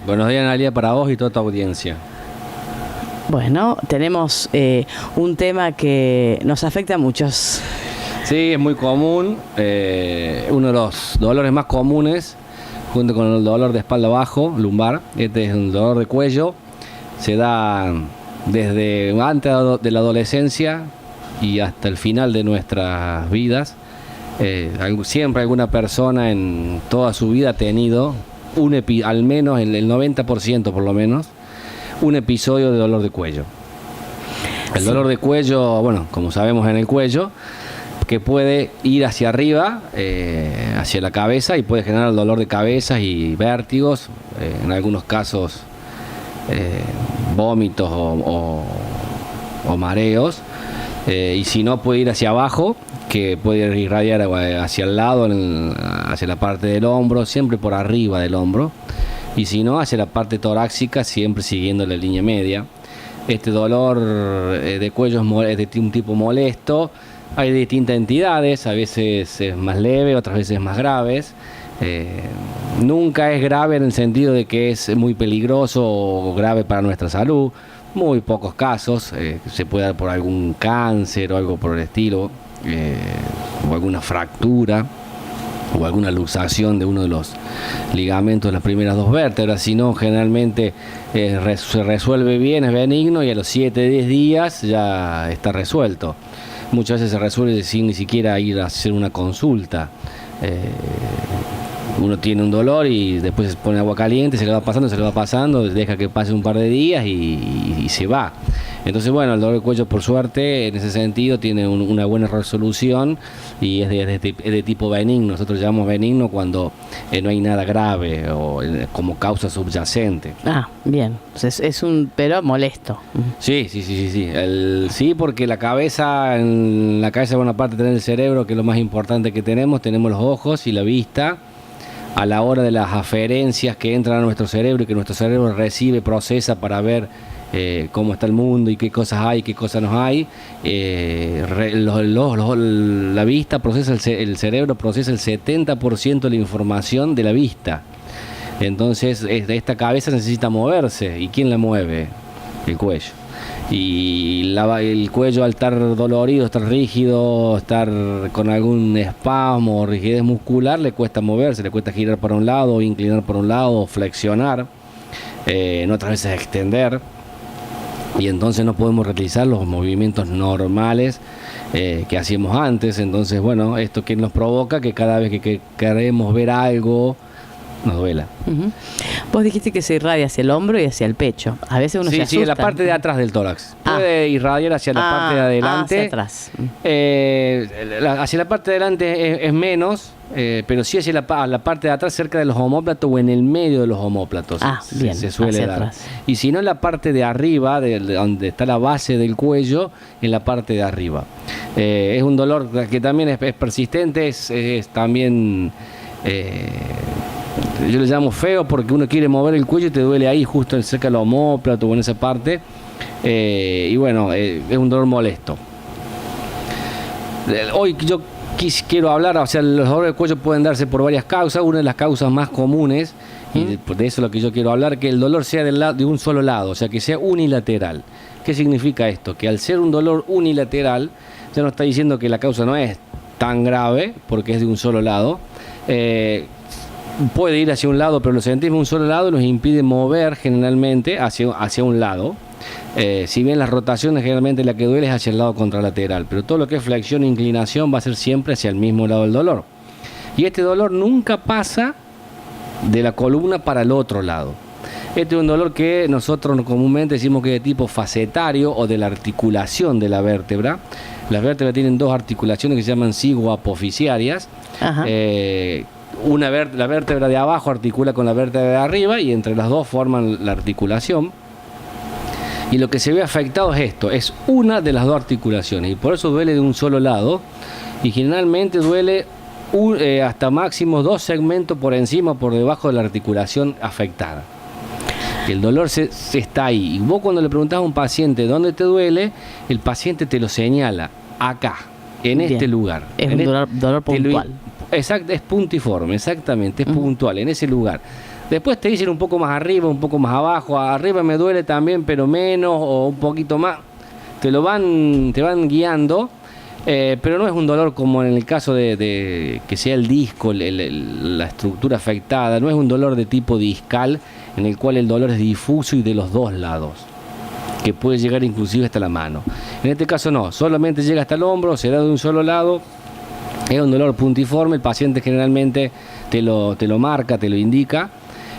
Buenos días, Analia, para vos y toda tu audiencia. Bueno, tenemos un tema que nos afecta a muchos. Sí, es muy común. Uno de los dolores más comunes, junto con el dolor de espalda bajo, lumbar. Este es un dolor de cuello. Se da desde antes de la adolescencia y hasta el final de nuestras vidas. Siempre alguna persona en toda su vida ha tenido al menos el 90% por lo menos, un episodio de dolor de cuello. El dolor de cuello, bueno, como sabemos, en el cuello, que puede ir hacia arriba, hacia la cabeza, y puede generar dolor de cabeza y vértigos, en algunos casos vómitos o mareos, y si no, puede ir hacia abajo, que puede irradiar hacia el lado, hacia la parte del hombro, siempre por arriba del hombro, y si no, hacia la parte torácica, siempre siguiendo la línea media. Este dolor de cuello es de un tipo molesto. Hay distintas entidades, a veces es más leve, otras veces más graves. Nunca es grave en el sentido de que es muy peligroso o grave para nuestra salud. Muy pocos casos, se puede dar por algún cáncer o algo por el estilo, o alguna fractura o alguna luxación de uno de los ligamentos de las primeras dos vértebras. Si no, generalmente se resuelve bien, es benigno, y a los 7-10 días ya está resuelto. Muchas veces se resuelve sin ni siquiera ir a hacer una consulta. Uno tiene un dolor y después se pone agua caliente, se le va pasando, deja que pase un par de días y se va. Entonces, bueno, el dolor de cuello, por suerte, en ese sentido tiene una buena resolución y es de tipo benigno. Nosotros llamamos benigno cuando no hay nada grave o como causa subyacente. Ah, bien. Es un pero molesto. Sí. Sí, porque en la cabeza, buena parte tener el cerebro, que es lo más importante que tenemos los ojos y la vista. A la hora de las aferencias que entran a nuestro cerebro y que nuestro cerebro recibe, procesa para ver cómo está el mundo y qué cosas hay, qué cosas no hay, la vista procesa, el cerebro procesa el 70% de la información de la vista. Entonces esta cabeza necesita moverse. ¿Y quién la mueve? El cuello. Y el cuello, al estar dolorido, estar rígido, estar con algún espasmo o rigidez muscular, le cuesta moverse, le cuesta girar para un lado, inclinar por un lado, flexionar, en otras veces extender, y entonces no podemos realizar los movimientos normales que hacíamos antes. Entonces, bueno, esto que nos provoca que cada vez que queremos ver algo nos duela. Uh-huh. Vos dijiste que se irradia hacia el hombro y hacia el pecho. A veces uno se asusta. Sí, la parte de atrás del tórax. Puede irradiar hacia la parte de adelante. Hacia atrás. Hacia la parte de adelante es menos, pero sí hacia la parte de atrás, cerca de los omóplatos o en el medio de los omóplatos. Bien, se suele dar. Atrás. Y si no, en la parte de arriba, donde está la base del cuello, en la parte de arriba. Es un dolor que también es persistente, es también... yo le llamo feo porque uno quiere mover el cuello y te duele ahí, justo cerca del omóplato o en esa parte. Y bueno, es un dolor molesto. Hoy yo quiero hablar, o sea, los dolores de cuello pueden darse por varias causas. Una de las causas más comunes, y de eso es lo que yo quiero hablar, que el dolor sea de un solo lado, o sea, que sea unilateral. ¿Qué significa esto? Que al ser un dolor unilateral, ya nos está diciendo que la causa no es tan grave, porque es de un solo lado. Puede ir hacia un lado, pero lo sentimos de un solo lado, nos impide mover generalmente hacia un lado. Si bien las rotaciones, generalmente la que duele es hacia el lado contralateral, pero todo lo que es flexión e inclinación va a ser siempre hacia el mismo lado del dolor. Y este dolor nunca pasa de la columna para el otro lado. Este es un dolor que nosotros comúnmente decimos que es de tipo facetario o de la articulación de la vértebra. Las vértebras tienen dos articulaciones que se llaman cigoapoficiarias. La vértebra de abajo articula con la vértebra de arriba y entre las dos forman la articulación. Y lo que se ve afectado es esto, es una de las dos articulaciones, y por eso duele de un solo lado, y generalmente duele hasta máximo 2 segmentos por encima o por debajo de la articulación afectada. El dolor está ahí, y vos cuando le preguntás a un paciente dónde te duele, el paciente te lo señala, acá, en este lugar. Es un dolor puntual. Exacto, es puntiforme, exactamente, es puntual, en ese lugar. Después te dicen un poco más arriba, un poco más abajo. Arriba me duele también, pero menos, o un poquito más. Te van guiando, pero no es un dolor como en el caso de que sea el disco, la estructura afectada. No es un dolor de tipo discal, en el cual el dolor es difuso y de los dos lados, que puede llegar inclusive hasta la mano. En este caso no, solamente llega hasta el hombro, se da de un solo lado. Es un dolor puntiforme, el paciente generalmente te lo marca, te lo indica.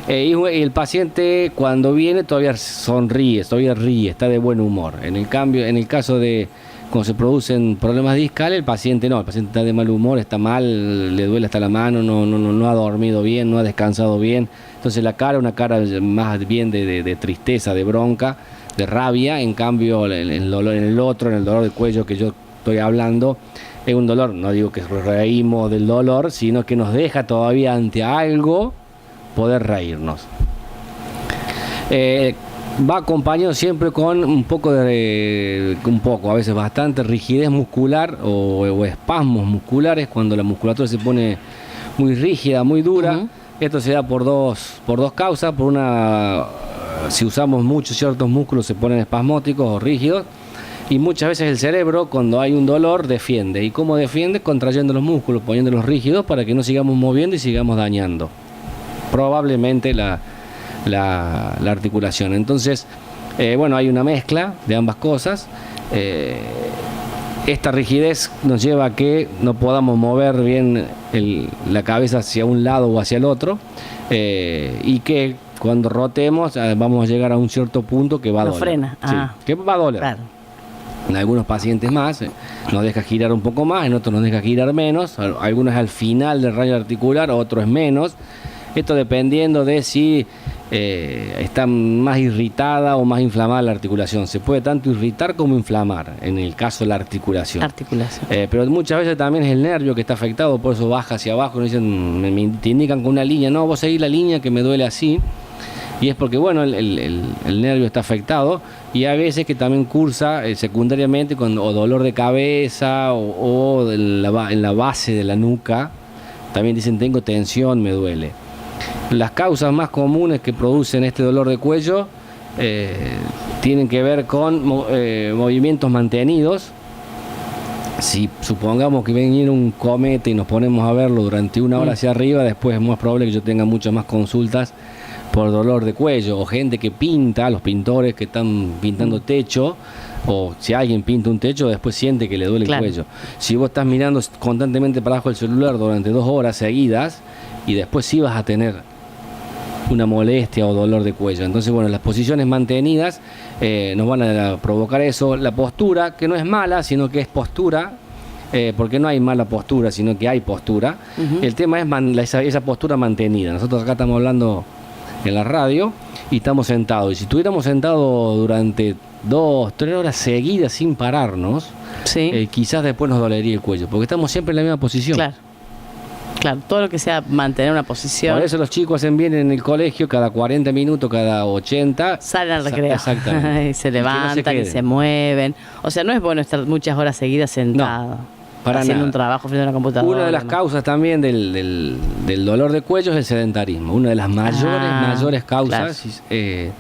Y el paciente cuando viene todavía sonríe, todavía ríe, está de buen humor. En el caso de cuando se producen problemas discales, el paciente no, el paciente está de mal humor, está mal, le duele hasta la mano, no ha dormido bien, no ha descansado bien. Entonces la cara, una cara más bien de tristeza, de bronca, de rabia. En cambio, el dolor en el dolor de cuello que yo estoy hablando, es un dolor, no digo que reímos del dolor, sino que nos deja todavía ante algo poder reírnos. Va acompañado siempre con a veces bastante rigidez muscular o espasmos musculares, cuando la musculatura se pone muy rígida, muy dura. Esto se da por dos causas. Por una, si usamos mucho ciertos músculos se ponen espasmóticos o rígidos, y muchas veces el cerebro, cuando hay un dolor, defiende. ¿Y cómo defiende? Contrayendo los músculos, poniéndolos rígidos para que no sigamos moviendo y sigamos dañando probablemente la articulación. Entonces, hay una mezcla de ambas cosas. Esta rigidez nos lleva a que no podamos mover bien la cabeza hacia un lado o hacia el otro, y que cuando rotemos vamos a llegar a un cierto punto que va a doler. Frena. Sí, que va a doler. Claro. En algunos pacientes más nos deja girar un poco más, en otros nos deja girar menos. Algunos al final del radio articular, otros es menos. Esto dependiendo de si está más irritada o más inflamada la articulación. Se puede tanto irritar como inflamar en el caso de la articulación. Pero muchas veces también es el nervio que está afectado, por eso baja hacia abajo. Te indican con una línea, no, vos seguís la línea que me duele así. Y es porque, el nervio está afectado, y a veces que también cursa secundariamente con o dolor de cabeza o en la base de la nuca. También dicen, tengo tensión, me duele. Las causas más comunes que producen este dolor de cuello tienen que ver con movimientos mantenidos. Si supongamos que viene un cometa y nos ponemos a verlo durante una hora hacia arriba, después es más probable que yo tenga muchas más consultas por dolor de cuello. O gente que pinta, los pintores que están pintando techo, o si alguien pinta un techo, después siente que le duele el cuello. Si vos estás mirando constantemente para abajo el celular durante 2 horas seguidas, y después sí vas a tener una molestia o dolor de cuello. Entonces, las posiciones mantenidas nos van a provocar eso. La postura, que no es mala, sino que es postura, porque no hay mala postura, sino que hay postura. El tema es esa postura mantenida. Nosotros acá estamos hablando en la radio y estamos sentados. Y si estuviéramos sentados durante 2-3 horas seguidas sin pararnos, quizás después nos dolería el cuello, porque estamos siempre en la misma posición. Claro, todo lo que sea mantener una posición. Por eso los chicos hacen bien en el colegio, cada 40 minutos, cada 80. Salen al recreo. Exactamente. Y se levantan y se mueven. O sea, no es bueno estar muchas horas seguidas sentado. Para haciendo nada. Un trabajo frente a una computadora. Una de las causas también del dolor de cuello es el sedentarismo. Una de las mayores causas es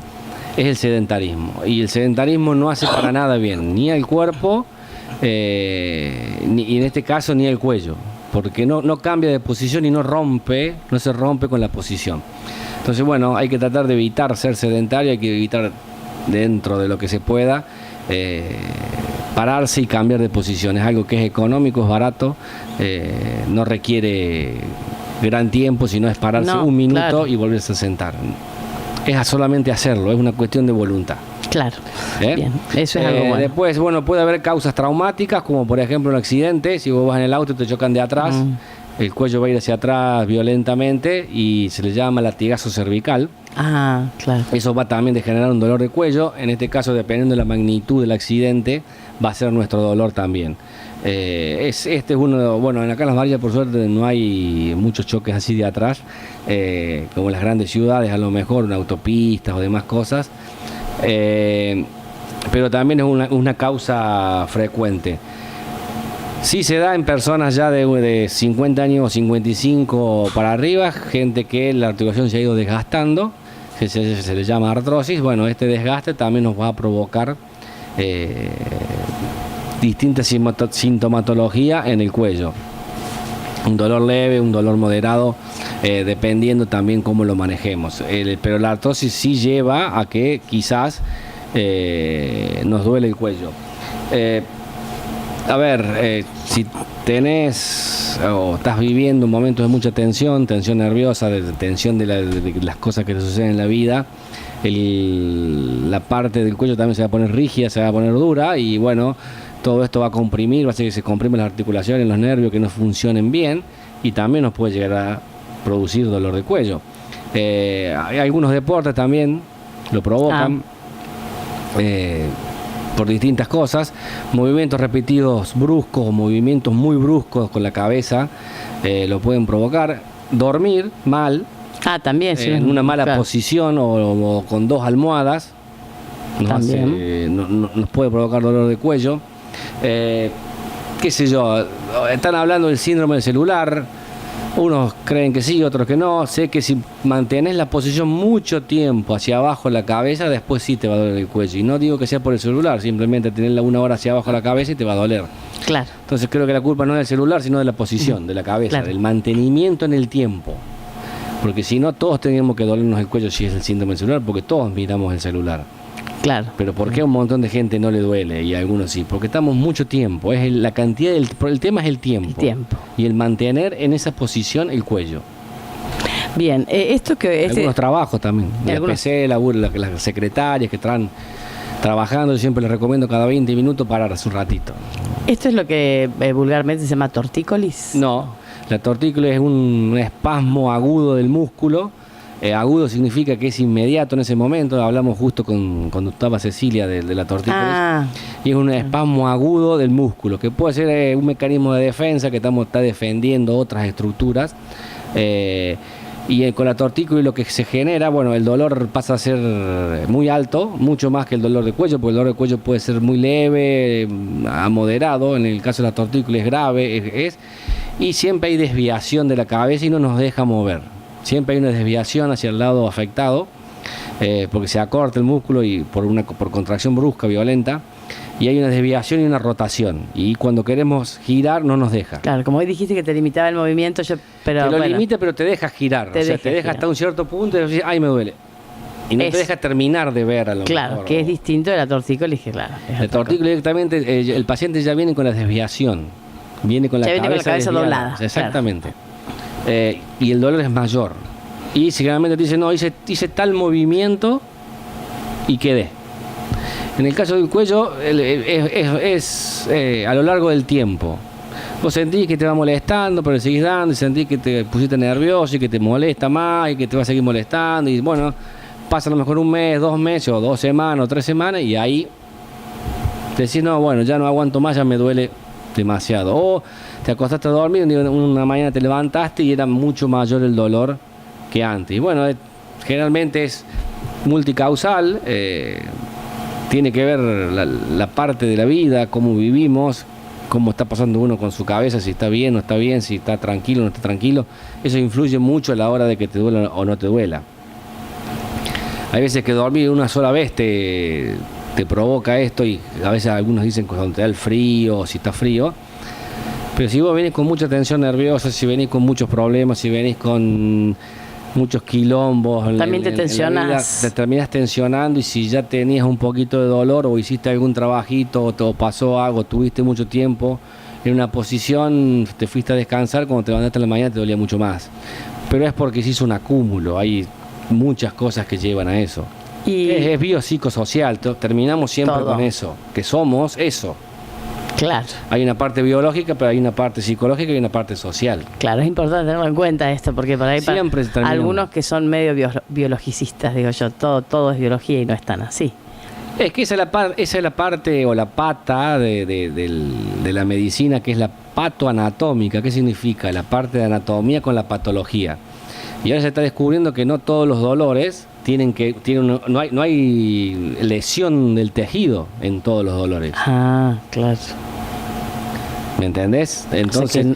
el sedentarismo. Y el sedentarismo no hace para nada bien, ni al cuerpo, y en este caso ni al cuello, porque no cambia de posición y no se rompe con la posición. Entonces, hay que tratar de evitar ser sedentario, hay que evitar, dentro de lo que se pueda, pararse y cambiar de posición. Es algo que es económico, es barato, no requiere gran tiempo, sino es pararse un minuto y volverse a sentar. Es solamente hacerlo, es una cuestión de voluntad. Claro. Bien, eso es algo bueno. Después, puede haber causas traumáticas, como por ejemplo un accidente. Si vos vas en el auto y te chocan de atrás, el cuello va a ir hacia atrás violentamente y se le llama latigazo cervical. Claro. Eso va también de generar un dolor de cuello. En este caso, dependiendo de la magnitud del accidente, va a ser nuestro dolor también. Este es uno, acá en Las Varillas por suerte no hay muchos choques así de atrás, como en las grandes ciudades, a lo mejor en autopistas o demás cosas. Pero también es una causa frecuente. Sí se da en personas ya de 50 años o 55 para arriba, gente que la articulación se ha ido desgastando, que se le llama artrosis. Bueno, este desgaste también nos va a provocar distintas sintomatología en el cuello. Un dolor leve, un dolor moderado, dependiendo también cómo lo manejemos. Pero la artrosis sí lleva a que quizás nos duele el cuello. Si tenés o estás viviendo un momento de mucha tensión nerviosa, tensión de las cosas que te suceden en la vida, la parte del cuello también se va a poner rígida, se va a poner dura, y bueno, todo esto va a comprimir, va a hacer que se comprimen las articulaciones, los nervios que no funcionen bien, y también nos puede llegar a producir dolor de cuello. Hay algunos deportes también lo provocan. Por distintas cosas, movimientos repetidos bruscos, movimientos muy bruscos con la cabeza lo pueden provocar. Dormir mal, también en una mala posición o con dos almohadas nos puede provocar dolor de cuello. Qué sé yo, están hablando del síndrome del celular. Unos creen que sí, otros que no. Sé que si mantenés la posición mucho tiempo hacia abajo la cabeza, después sí te va a doler el cuello. Y no digo que sea por el celular, simplemente tenerla una hora hacia abajo la cabeza y te va a doler. Claro. Entonces creo que la culpa no es del celular, sino de la posición, de la cabeza, del mantenimiento en el tiempo. Porque si no, todos tenemos que dolernos el cuello si es el síndrome del celular, porque todos miramos el celular. Claro. Pero ¿por qué a un montón de gente no le duele y a algunos sí? Porque estamos mucho tiempo. Es la cantidad el tema es el tiempo. El tiempo. Y el mantener en esa posición el cuello. Bien, esto que algunos trabajos también. La PC, las secretarias que están trabajando, yo siempre les recomiendo cada 20 minutos pararse un ratito. ¿Esto es lo que vulgarmente se llama tortícolis? No, la tortícolis es un espasmo agudo del músculo. Agudo significa que es inmediato en ese momento. Hablamos justo cuando estaba Cecilia de la tortícolis. Y es un espasmo agudo del músculo, que puede ser un mecanismo de defensa que está defendiendo otras estructuras. Y con la tortícolis lo que se genera, bueno, el dolor pasa a ser muy alto, mucho más que el dolor de cuello, porque el dolor de cuello puede ser muy leve, a moderado. En el caso de la tortícolis es grave, y siempre hay desviación de la cabeza y no nos deja mover. Siempre hay una desviación hacia el lado afectado, porque se acorta el músculo y por contracción brusca, violenta, y hay una desviación y una rotación. Y cuando queremos girar, no nos deja. Claro, como hoy dijiste que te limitaba el movimiento, te lo limita, pero te deja girar. Te deja hasta un cierto punto y decís, ay, me duele. Y no te deja terminar de ver a lo mejor. Claro, que es distinto de la tortícolis, que claro. La tortícolis directamente, el paciente ya viene con la desviación. Viene con la cabeza doblada. Exactamente. Claro. Y el dolor es mayor. Y si generalmente te dicen, no, hice tal movimiento y quedé. En el caso del cuello, es a lo largo del tiempo. Vos sentís que te va molestando, pero le seguís dando, y sentís que te pusiste nervioso y que te molesta más y que te va a seguir molestando. Y bueno, pasa a lo mejor un mes, 2 meses, o 2 semanas, o 3 semanas, y ahí decís, no, bueno, ya no aguanto más, ya me duele demasiado. O te acostaste a dormir, una mañana te levantaste y era mucho mayor el dolor que antes. Y bueno, generalmente es multicausal, tiene que ver la parte de la vida, cómo vivimos, cómo está pasando uno con su cabeza, si está bien o no está bien, si está tranquilo o no está tranquilo. Eso influye mucho a la hora de que te duela o no te duela. Hay veces que dormir una sola vez te provoca esto, y a veces algunos dicen que cuando te da el frío o si está frío. Pero si vos venís con mucha tensión nerviosa, si venís con muchos problemas, si venís con muchos quilombos, también te tensionás. Te terminás tensionando, y si ya tenías un poquito de dolor o hiciste algún trabajito o te pasó algo, tuviste mucho tiempo en una posición, te fuiste a descansar, cuando te levantaste en la mañana te dolía mucho más. Pero es porque se hizo un acúmulo, hay muchas cosas que llevan a eso. Y es biopsicosocial, terminamos siempre con eso, que somos eso. Claro. Hay una parte biológica, pero hay una parte psicológica y una parte social. Claro, es importante tenerlo en cuenta esto, porque por ahí algunos que son medio biologicistas, digo yo, todo es biología y no es tan así. Es que esa es la parte o la pata de la medicina, que es la patoanatómica. ¿Qué significa? La parte de anatomía con la patología. Y ahora se está descubriendo que no todos los dolores no hay lesión del tejido en todos los dolores. Ah, claro. ¿Me entendés? Entonces,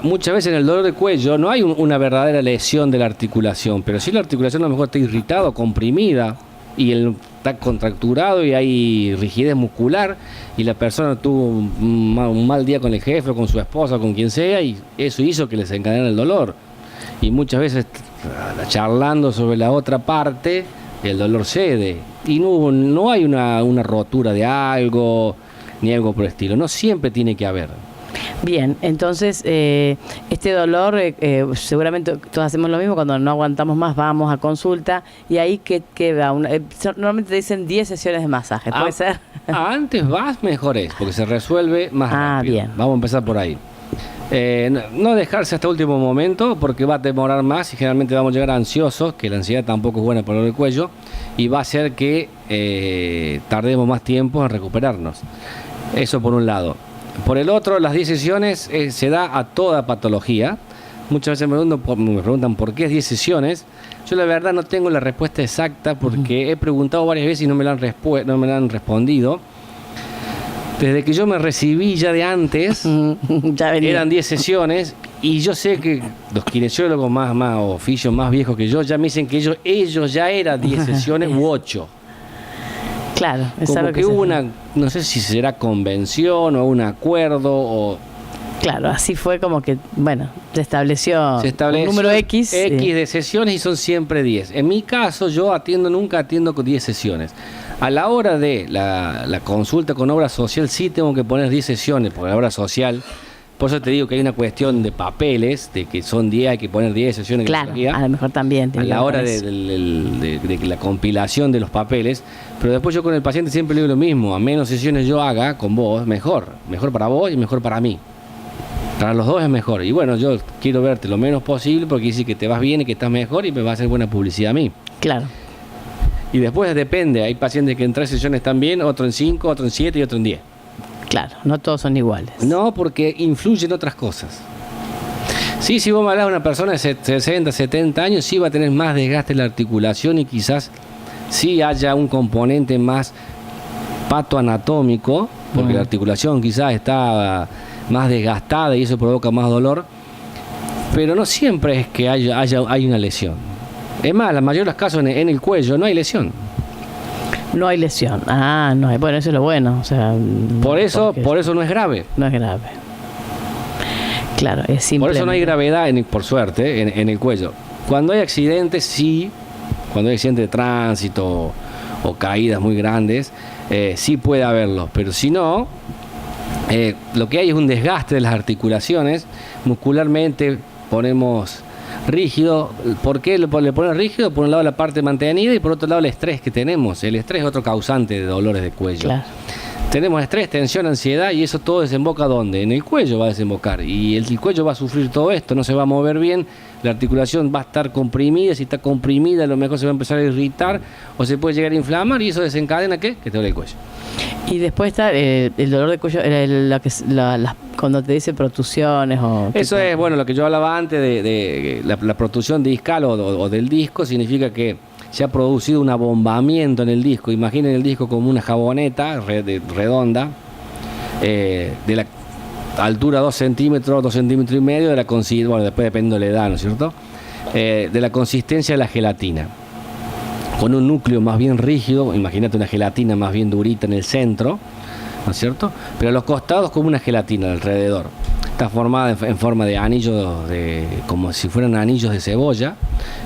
muchas veces en el dolor de cuello no hay una verdadera lesión de la articulación, pero sí la articulación a lo mejor está irritada o comprimida y está contracturado y hay rigidez muscular y la persona tuvo un mal día con el jefe o con su esposa o con quien sea y eso hizo que les encadenara el dolor. Y muchas veces charlando sobre la otra parte, el dolor cede y no hay una rotura de algo ni algo por el estilo. No siempre tiene que haber. Bien, entonces este dolor, seguramente todos hacemos lo mismo, cuando no aguantamos más vamos a consulta y ahí queda, normalmente te dicen 10 sesiones de masaje, ¿puede ser? Antes vas, mejor es, porque se resuelve más rápido. Bien. Vamos a empezar por ahí. No dejarse hasta último momento, porque va a demorar más y generalmente vamos a llegar ansiosos, que la ansiedad tampoco es buena para el cuello, y va a hacer que tardemos más tiempo en recuperarnos. Eso por un lado. Por el otro, las 10 sesiones se da a toda patología. Muchas veces me preguntan por qué es 10 sesiones. Yo la verdad no tengo la respuesta exacta porque he preguntado varias veces y no me la han respondido. Desde que yo me recibí ya de antes, eran 10 sesiones y yo sé que los kinesiólogos más oficios más viejos que yo ya me dicen que ellos ya eran 10 sesiones u 8. Claro, es como algo que hubo no sé si será convención o un acuerdo o... Claro, así fue como que, bueno, se estableció un número X de sesiones y son siempre 10. En mi caso, yo nunca atiendo con 10 sesiones. A la hora de la consulta con obra social sí tengo que poner 10 sesiones, porque la obra social... Por eso te digo que hay una cuestión de papeles, de que son 10, hay que poner 10 sesiones. Claro, a lo mejor también. A la hora de la compilación de los papeles. Pero después yo con el paciente siempre le digo lo mismo. A menos sesiones yo haga con vos, mejor. Mejor para vos y mejor para mí. Para los dos es mejor. Y bueno, yo quiero verte lo menos posible porque dice que te vas bien y que estás mejor y me va a hacer buena publicidad a mí. Claro. Y después depende. Hay pacientes que en 3 sesiones están bien, otro en 5, otro en 7 y otro en 10. Claro, no todos son iguales. No, porque influyen otras cosas. Sí, si vos me hablas de una persona de 60, 70 años, sí va a tener más desgaste en la articulación y quizás sí haya un componente más patoanatómico, porque la articulación quizás está más desgastada y eso provoca más dolor, pero no siempre es que hay una lesión. Es más, la mayoría de los casos en el cuello no hay lesión. No hay lesión. No hay. Bueno, eso es lo bueno. O sea, por eso no es grave. No es grave. Claro, es simple. Por eso no hay gravedad, por suerte, en el cuello. Cuando hay accidentes, sí. Cuando hay accidentes de tránsito o caídas muy grandes, sí puede haberlos. Pero si no, lo que hay es un desgaste de las articulaciones. Muscularmente ponemos rígido. ¿Por qué le ponen rígido? Por un lado la parte mantenida y por otro lado el estrés que tenemos. El estrés es otro causante de dolores de cuello. Claro. Tenemos estrés, tensión, ansiedad y eso todo desemboca ¿dónde? En el cuello va a desembocar y el cuello va a sufrir todo esto, no se va a mover bien, la articulación va a estar comprimida, si está comprimida a lo mejor se va a empezar a irritar o se puede llegar a inflamar y eso desencadena ¿qué? Que te duele el cuello. Y después está el dolor de cuello, cuando te dice protusiones o... Eso es, bueno, lo que yo hablaba antes de la protusión discal o del disco, significa que se ha producido un abombamiento en el disco. Imaginen el disco como una jaboneta redonda, de la altura 2 centímetros, 2 centímetros y medio, de la consistencia, bueno, después depende de la edad, ¿no es cierto? De la consistencia de la gelatina. Con un núcleo más bien rígido, imagínate una gelatina más bien durita en el centro, ¿no es cierto? Pero a los costados como una gelatina alrededor. Está formada en forma de anillos, como si fueran anillos de cebolla,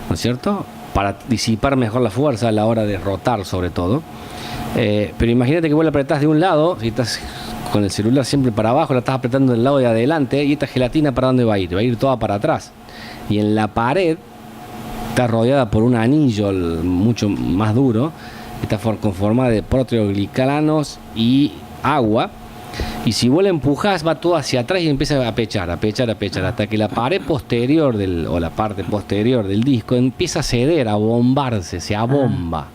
¿no es cierto? Para disipar mejor la fuerza a la hora de rotar sobre todo. Pero imagínate que vos la apretás de un lado, si estás con el celular siempre para abajo, la estás apretando del lado de adelante y esta gelatina ¿para dónde va a ir? Va a ir toda para atrás. Y en la pared está rodeada por un anillo mucho más duro, está conformada de proteoglicalanos y agua, y si vos la empujás va todo hacia atrás y empieza a pechar, hasta que la pared posterior o la parte posterior del disco empieza a ceder, a bombarse, se abomba.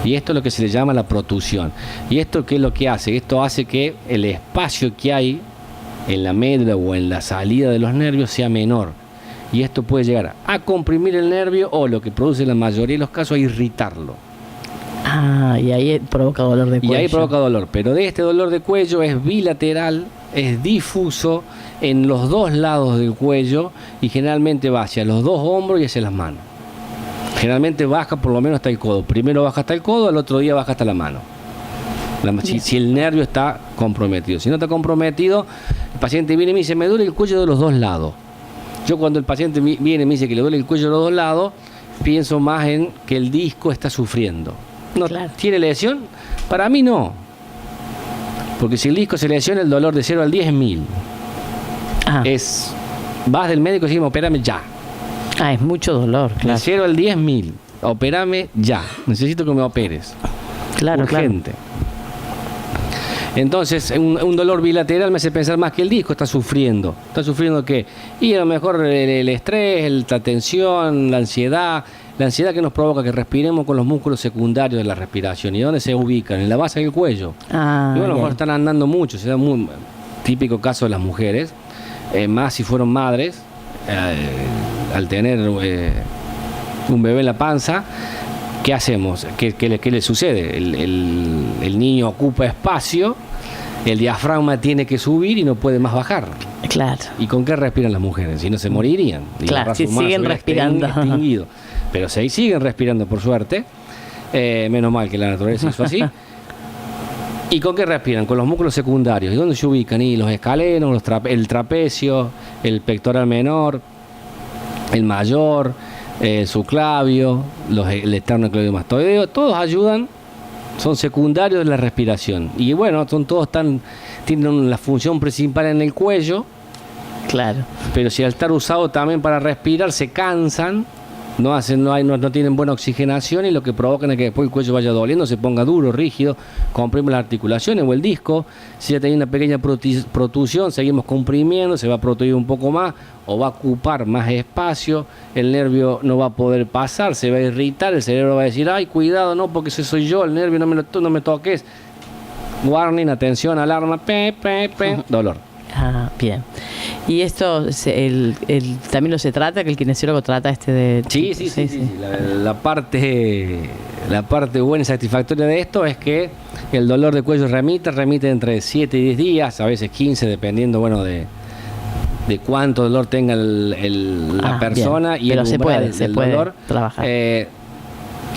Y esto es lo que se le llama la protusión. ¿Y esto qué es lo que hace? Esto hace que el espacio que hay en la médula o en la salida de los nervios sea menor. Y esto puede llegar a comprimir el nervio o lo que produce en la mayoría de los casos a irritarlo. Y ahí provoca dolor de cuello. Y ahí provoca dolor, pero de este dolor de cuello es bilateral es difuso en los dos lados del cuello y generalmente va hacia los dos hombros y hacia las manos. Generalmente baja por lo menos hasta el codo. Primero baja hasta el codo, al otro día baja hasta la mano. Si el nervio está comprometido. Si no está comprometido, el paciente viene y me dice, me duele el cuello de los dos lados. Yo cuando el paciente viene y me dice que le duele el cuello de los dos lados, pienso más en que el disco está sufriendo. ¿No tiene lesión? Para mí no. Porque si el disco se lesiona, el dolor de 0 al 10 es 1000. Vas del médico y decimos, opérame ya. Es mucho dolor, claro. De 0 al 10, 1000. Opérame ya. Necesito que me operes. Claro, urgente. Entonces, un dolor bilateral me hace pensar más que el disco está sufriendo. ¿Está sufriendo qué? Y a lo mejor el estrés, la tensión, la ansiedad. La ansiedad que nos provoca que respiremos con los músculos secundarios de la respiración. ¿Y dónde se ubican? En la base del cuello. Y bueno, a lo mejor están andando mucho. Se da muy típico caso de las mujeres. Más si fueron madres. Al tener un bebé en la panza, ¿qué hacemos? ¿Qué le sucede? El niño ocupa espacio, el diafragma tiene que subir y no puede más bajar. Claro. ¿Y con qué respiran las mujeres? Si no se morirían. Claro, si siguen respirando. Extinguido. Pero siguen respirando, por suerte. Menos mal que la naturaleza hizo así. ¿Y con qué respiran? Con los músculos secundarios. ¿Y dónde se ubican? Y los escalenos, el trapecio, el pectoral menor, el mayor, el subclavio, el esternocleidomastoideo, todos ayudan, son secundarios de la respiración. Y bueno, tienen la función principal en el cuello. Claro. Pero si al estar usado también para respirar, se cansan, no tienen buena oxigenación y lo que provocan es que después el cuello vaya doliendo, se ponga duro, rígido, comprimimos las articulaciones o el disco. Si ya tiene una pequeña protusión, seguimos comprimiendo, se va a protuir un poco más o va a ocupar más espacio, el nervio no va a poder pasar, se va a irritar, el cerebro va a decir, ay, cuidado, no, porque ese soy yo, el nervio no me toques. Warning, atención, alarma, dolor. Bien. ¿Y esto también lo se trata, que el kinesiólogo trata Sí. La parte buena y satisfactoria de esto es que el dolor de cuello remite entre 7 y 10 días, a veces 15, dependiendo, de cuánto dolor tenga la persona. Bien. Y el umbral del dolor. Trabajar.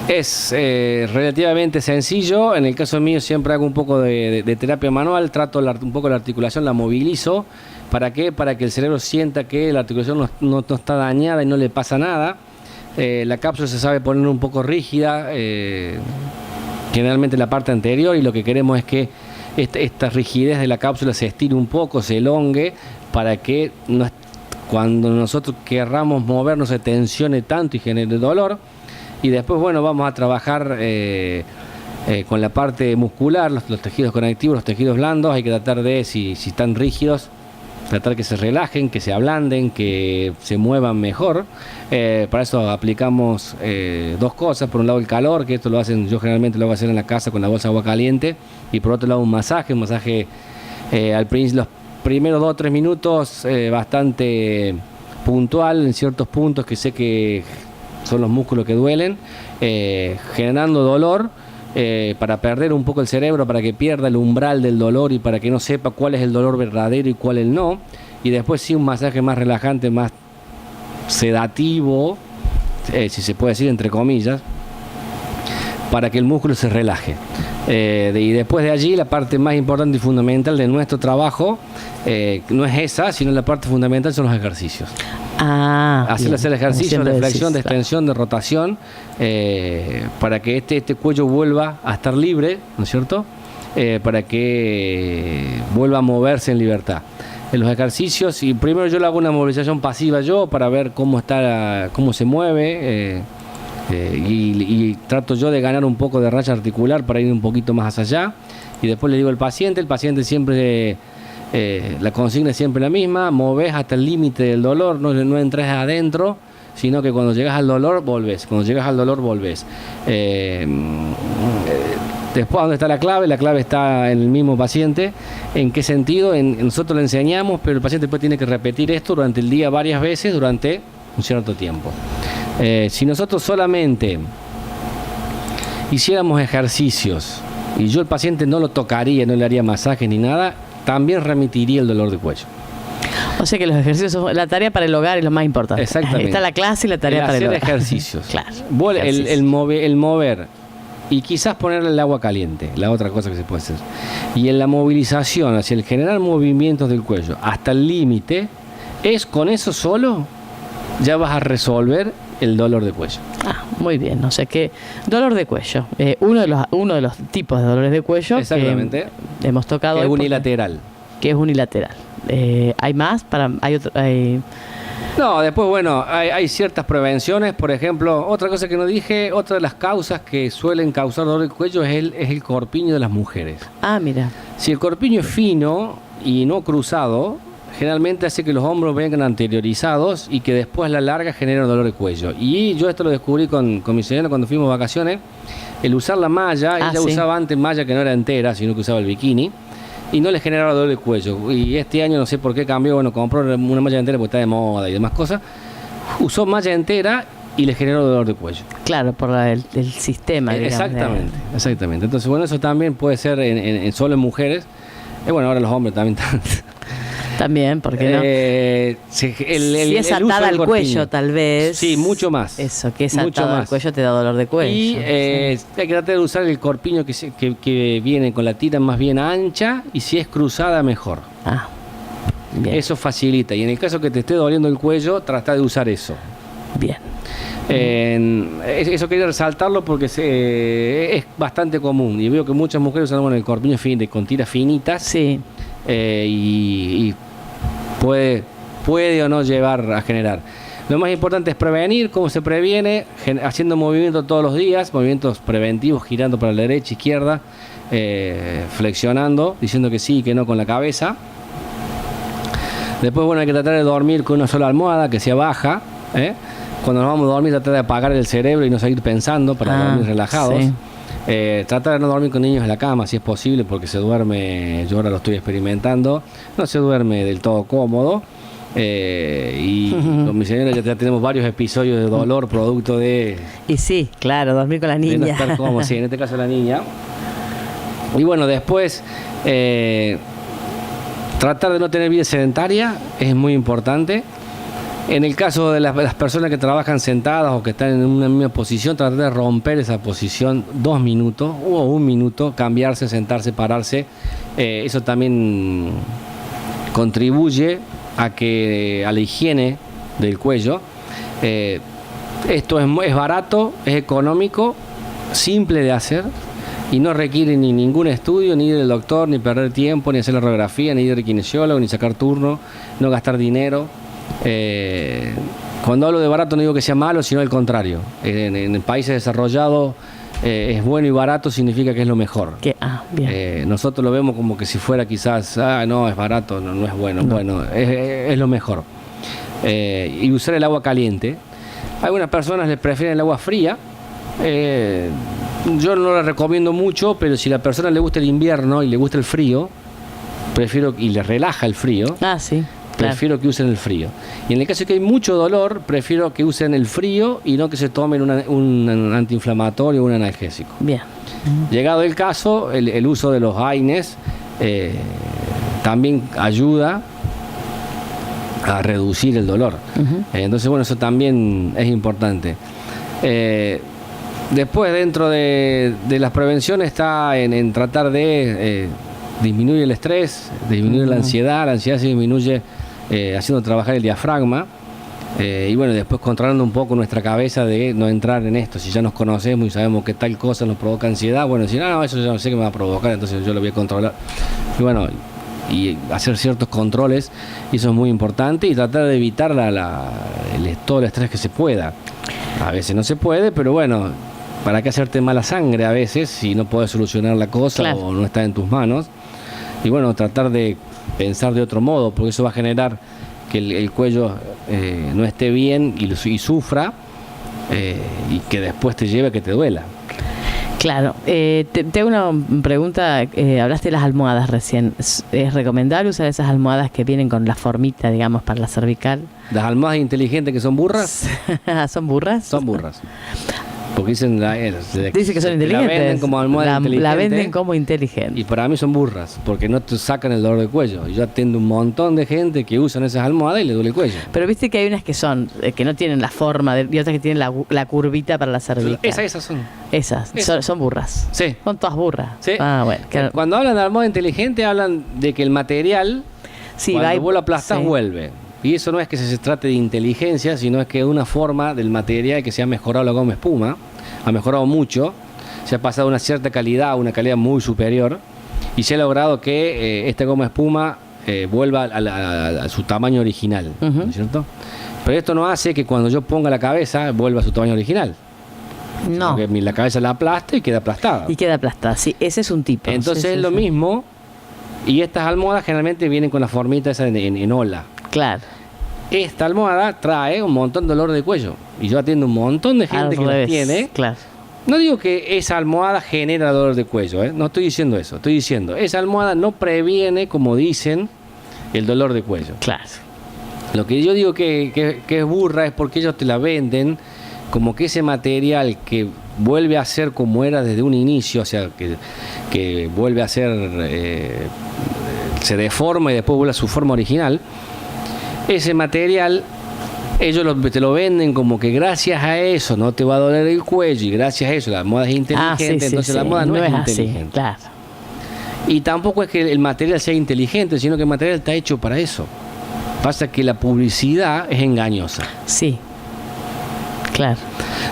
Es relativamente sencillo. En el caso mío siempre hago un poco de terapia manual, trato un poco la articulación, la movilizo. ¿Para qué? Para que el cerebro sienta que la articulación no está dañada y no le pasa nada. La cápsula se sabe poner un poco rígida, generalmente la parte anterior, y lo que queremos es que esta rigidez de la cápsula se estire un poco, se elongue, para que cuando nosotros querramos movernos se tensione tanto y genere dolor. Y después, vamos a trabajar con la parte muscular, los tejidos conectivos, los tejidos blandos. Hay que tratar de, si están rígidos, tratar que se relajen, que se ablanden, que se muevan mejor. Para eso aplicamos dos cosas. Por un lado el calor, que esto yo generalmente lo hago hacer en la casa con la bolsa de agua caliente. Y por otro lado un masaje al principio, los primeros 2 o 3 minutos bastante puntual en ciertos puntos que sé que son los músculos que duelen, generando dolor para perder un poco el cerebro, para que pierda el umbral del dolor y para que no sepa cuál es el dolor verdadero y cuál el no. Y después sí un masaje más relajante, más sedativo, si se puede decir entre comillas, para que el músculo se relaje. Y después de allí la parte más importante y fundamental de nuestro trabajo no es esa, sino la parte fundamental son los ejercicios. Hacer ejercicios de flexión, de extensión, de rotación, para que este cuello vuelva a estar libre, ¿no es cierto? Para que vuelva a moverse en libertad. En los ejercicios, y primero yo le hago una movilización pasiva para ver cómo se mueve, y trato yo de ganar un poco de racha articular para ir un poquito más allá. Y después le digo al paciente siempre... la consigna es siempre la misma: movés hasta el límite del dolor, no entres adentro, sino que cuando llegas al dolor volvés. Después, ¿dónde está la clave? La clave está en el mismo paciente. ¿En qué sentido? Nosotros le enseñamos, pero el paciente después tiene que repetir esto durante el día varias veces durante un cierto tiempo. Si nosotros solamente hiciéramos ejercicios y yo al paciente no lo tocaría, no le haría masajes ni nada, también remitiría el dolor de cuello. O sea que los ejercicios son la tarea para el hogar es lo más importante. Exactamente. Está la clase y la tarea para el hogar. Hacer ejercicios. Claro. El mover y quizás ponerle el agua caliente, la otra cosa que se puede hacer. Y en la movilización, hacia el generar movimientos del cuello hasta el límite, con eso solo ya vas a resolver el dolor de cuello. Muy bien. O sea que dolor de cuello, uno de los tipos de dolores de cuello. Exactamente. Que hemos tocado. Es unilateral. Que es unilateral. ¿Hay más? No, después, bueno, hay ciertas prevenciones. Por ejemplo, otra cosa que no dije, otra de las causas que suelen causar dolor de cuello es el corpiño de las mujeres. Mira. Si el corpiño es fino y no cruzado, generalmente hace que los hombros vengan anteriorizados y que después a la larga genera dolor de cuello. Y yo esto lo descubrí con mi señora cuando fuimos de vacaciones. El usar la malla, ella usaba antes malla que no era entera, sino que usaba el bikini. Y no le generaba dolor de cuello. Y este año no sé por qué cambió, bueno, compró una malla entera porque está de moda y demás cosas. Usó malla entera y le generó dolor de cuello. Claro, por el sistema. Exactamente. Entonces, bueno, eso también puede ser solo en mujeres. Bueno, ahora los hombres también También, ¿por qué no? Si es atada al cuello, tal vez. Sí, mucho más. Eso, que es atada al cuello te da dolor de cuello. Y hay que tratar de usar el corpiño que viene con la tira más bien ancha y si es cruzada, mejor. Bien. Eso facilita. Y en el caso que te esté doliendo el cuello, trata de usar eso. Bien. Eso quería resaltarlo porque es bastante común. Y veo que muchas mujeres usan el corpiño con tiras finitas. Sí. Y puede o no llevar a generar. Lo más importante es prevenir. ¿Cómo se previene? Haciendo movimientos todos los días, movimientos preventivos, girando para la derecha, izquierda, flexionando, diciendo que sí y que no con la cabeza. Después, bueno, hay que tratar de dormir con una sola almohada que sea baja. Cuando nos vamos a dormir, tratar de apagar el cerebro y no seguir pensando para dormir relajados. Sí. Tratar de no dormir con niños en la cama si es posible, porque se duerme, yo ahora lo estoy experimentando, no se duerme del todo cómodo. Y con mi señora ya tenemos varios episodios de dolor producto de... Y sí, claro, dormir con la niña. De no estar cómodo, sí, en este caso la niña. Y bueno, después tratar de no tener vida sedentaria es muy importante. En el caso de las personas que trabajan sentadas o que están en una misma posición, tratar de romper esa posición 2 minutos o 1 minuto, cambiarse, sentarse, pararse. Eso también contribuye a la higiene del cuello. Esto es barato, es económico, simple de hacer y no requiere ni ningún estudio, ni del doctor, ni perder tiempo, ni hacer la radiografía, ni ir al kinesiólogo, ni sacar turno, no gastar dinero. Cuando hablo de barato no digo que sea malo, sino al contrario. En países desarrollados es bueno y barato significa que es lo mejor. Bien. Nosotros lo vemos como que si fuera quizás, no, es barato, no es bueno. No. Bueno, es lo mejor. Y usar el agua caliente. Algunas personas les prefieren el agua fría. Yo no la recomiendo mucho, pero si a la persona le gusta el invierno y le gusta el frío, y le relaja el frío. Sí. Prefiero que usen el frío. Y en el caso de que hay mucho dolor, prefiero que usen el frío y no que se tomen un antiinflamatorio o un analgésico. Bien. Llegado el caso, el uso de los AINES también ayuda a reducir el dolor. Entonces, bueno, eso también es importante. Después, dentro de las prevenciones está en tratar de disminuir el estrés, disminuir la ansiedad se disminuye haciendo trabajar el diafragma y bueno, después controlando un poco nuestra cabeza de no entrar en esto. Si ya nos conocemos y sabemos que tal cosa nos provoca ansiedad, bueno, decir, no, eso ya no sé qué me va a provocar, entonces yo lo voy a controlar. Y bueno, y hacer ciertos controles, y eso es muy importante, y tratar de evitar todo el estrés que se pueda. A veces no se puede, pero bueno, ¿para qué hacerte mala sangre a veces si no puedes solucionar la cosa? Claro. O no está en tus manos? Y bueno, tratar de pensar de otro modo, porque eso va a generar que el cuello no esté bien y sufra, y que después te lleve a que te duela. Claro. Te hago una pregunta. Hablaste de las almohadas recién. ¿Es recomendable usar esas almohadas que vienen con la formita, digamos, para la cervical? ¿Las almohadas inteligentes que son burras? ¿Son burras? Son burras. Porque dicen Dice que son inteligentes. La venden como almohada inteligente. La venden como inteligente. Y para mí son burras, porque no te sacan el dolor de cuello. Yo atiendo un montón de gente que usan esas almohadas y le duele el cuello. Pero viste que hay unas que son, que no tienen la forma, y otras que tienen la curvita para la cervical. Esas son. Esas, son burras. Sí. Son todas burras. Sí. Ah, bueno. Cuando hablan de almohada inteligente, hablan de que el material, Sí, cuando vos lo aplastás, sí. vuelve. Y eso no es que se trate de inteligencia, sino es que es una forma del material que se ha mejorado la goma espuma, ha mejorado mucho, se ha pasado una cierta calidad a una calidad muy superior, y se ha logrado que esta goma espuma vuelva a su tamaño original, ¿no es cierto? Pero esto no hace que cuando yo ponga la cabeza vuelva a su tamaño original. No. Porque la cabeza la aplasta y queda aplastada. Y queda aplastada, sí, ese es un tipo. Entonces Sí, es sí, lo sí. mismo, y estas almohadas generalmente vienen con la formita esa en ola. Claro. Esta almohada trae un montón de dolor de cuello. Y yo atiendo un montón de gente Al que la revés, tiene. Claro. No digo que esa almohada genera dolor de cuello, ¿eh? No estoy diciendo eso. Estoy diciendo, esa almohada no previene, como dicen, el dolor de cuello. Claro. Lo que yo digo que es burra es porque ellos te la venden como que ese material que vuelve a ser como era desde un inicio, o sea, que vuelve a ser, se deforma y después vuelve a su forma original. Ese material, ellos te lo venden como que gracias a eso no te va a doler el cuello y gracias a eso la almohada es inteligente, entonces la almohada no es así, inteligente. claro. Y tampoco es que el material sea inteligente, sino que el material está hecho para eso. Pasa que la publicidad es engañosa. Sí. Claro.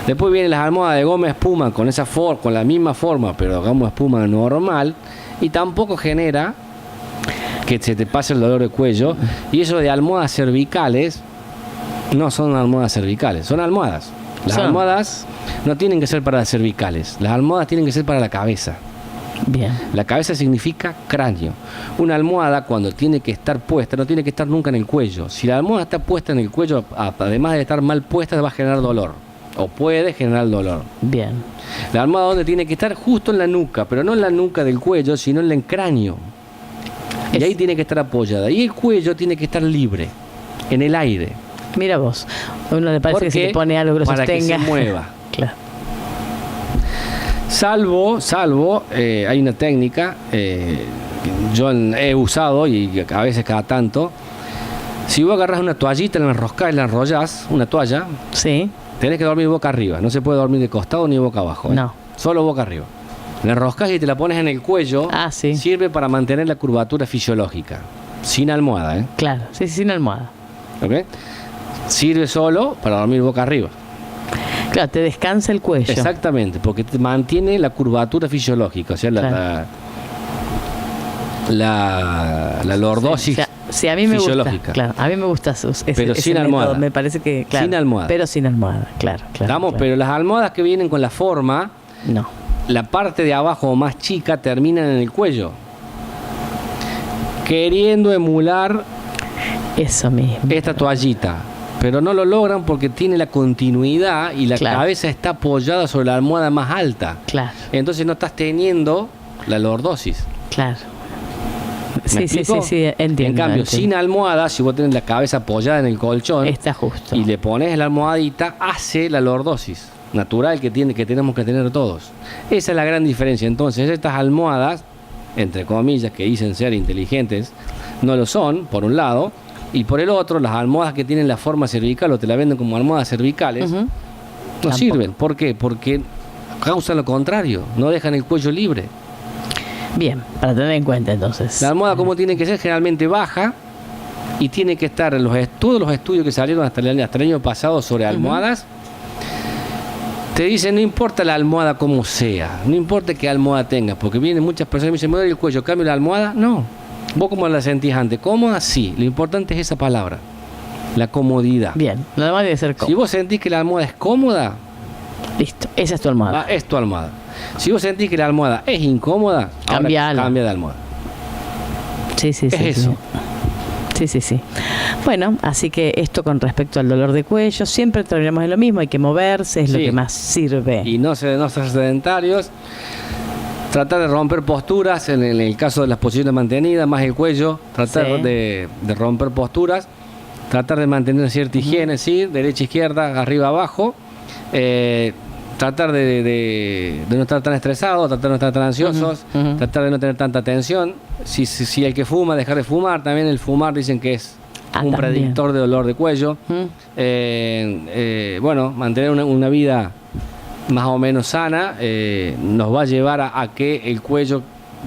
Después vienen las almohadas de goma espuma con con la misma forma, pero goma espuma normal, y tampoco genera que se te pase el dolor de cuello. Y eso de almohadas cervicales, no son almohadas cervicales, son almohadas. Las almohadas no tienen que ser para las cervicales, las almohadas tienen que ser para la cabeza. Bien. La cabeza significa cráneo. Una almohada, cuando tiene que estar puesta, no tiene que estar nunca en el cuello. Si la almohada está puesta en el cuello, además de estar mal puesta, va a generar dolor. O puede generar dolor. Bien. La almohada donde tiene que estar justo en la nuca, pero no en la nuca del cuello, sino en el cráneo. Y ahí tiene que estar apoyada. Y el cuello tiene que estar libre, en el aire. Mira vos, a uno le parece que ¿Por se qué? le pone algo que lo Para que sostenga. se mueva. Claro. Salvo, hay una técnica, yo he usado y a veces cada tanto. Si vos agarras una toallita, la enroscás y la enrollás, una toalla, Sí. tenés que dormir boca arriba. No se puede dormir de costado ni boca abajo. No. Solo boca arriba. La enroscás y te la pones en el cuello. Ah, sí. Sirve para mantener la curvatura fisiológica. Sin almohada, ¿eh? Claro. Sí, sin almohada. ¿Ok? Sirve solo para dormir boca arriba. Claro, te descansa el cuello. Exactamente, porque te mantiene la curvatura fisiológica, o sea, Claro. la lordosis O sea, sí, a mí me gusta. fisiológica. Claro, a mí me gusta Pero sin método, almohada. me parece que claro, Sin almohada. Pero sin almohada, claro. Vamos, claro. pero las almohadas que vienen con la forma, No. la parte de abajo más chica terminan en el cuello, queriendo emular Eso mismo. esta toallita, pero no lo logran porque tiene la continuidad y la Claro. cabeza está apoyada sobre la almohada más alta. Claro, Entonces no estás teniendo la lordosis. claro. ¿Me Sí, explico? entiendo. En cambio, entiendo. sin almohada, si vos tenés la cabeza apoyada en el colchón Está justo. y le pones la almohadita, hace la lordosis natural que tenemos que tener todos. Esa es la gran diferencia. Entonces, estas almohadas, entre comillas, que dicen ser inteligentes, no lo son, por un lado, y por el otro, las almohadas que tienen la forma cervical o te la venden como almohadas cervicales, Ujú. no Tampoco. sirven. ¿Por qué? Porque causan lo contrario, no dejan el cuello libre. Bien, para tener en cuenta entonces. La almohada, como tiene que ser, generalmente baja y tiene que estar en todos los estudios que salieron hasta el año pasado sobre almohadas. Te dicen, no importa la almohada como sea, no importa qué almohada tengas, porque vienen muchas personas y me dicen, me duele el cuello, cambio la almohada. No, vos como la sentís antes, cómoda, sí, lo importante es esa palabra, la comodidad. Bien, lo demás debe ser Si cómodo. vos sentís que la almohada es cómoda, Listo, esa es tu almohada. es tu almohada. Si vos sentís que la almohada es incómoda, Cambiala. ahora cambia de almohada. Sí, sí, sí. Es eso. Sí, sí, sí. Bueno, así que esto con respecto al dolor de cuello, siempre terminamos en lo mismo, hay que moverse, es lo Sí. que más sirve. Y no ser sedentarios, tratar de romper posturas, en el caso de las posiciones mantenidas, más el cuello, tratar Sí. de romper posturas, tratar de mantener cierta higiene, sí, derecha, izquierda, arriba, abajo, tratar de no estar tan estresados, tratar de no estar tan ansiosos, tratar de no tener tanta tensión. Si el que fuma, dejar de fumar. También el fumar dicen que es un predictor de dolor de cuello. Bueno, mantener una vida más o menos sana nos va a llevar a que el cuello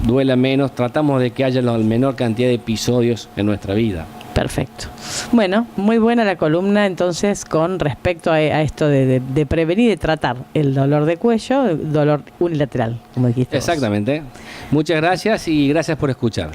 duela menos. Tratamos de que haya la menor cantidad de episodios en nuestra vida. Perfecto. Bueno, muy buena la columna entonces con respecto a esto de prevenir y de tratar el dolor de cuello, dolor unilateral, como dijiste. Exactamente. Muchas gracias y gracias por escuchar.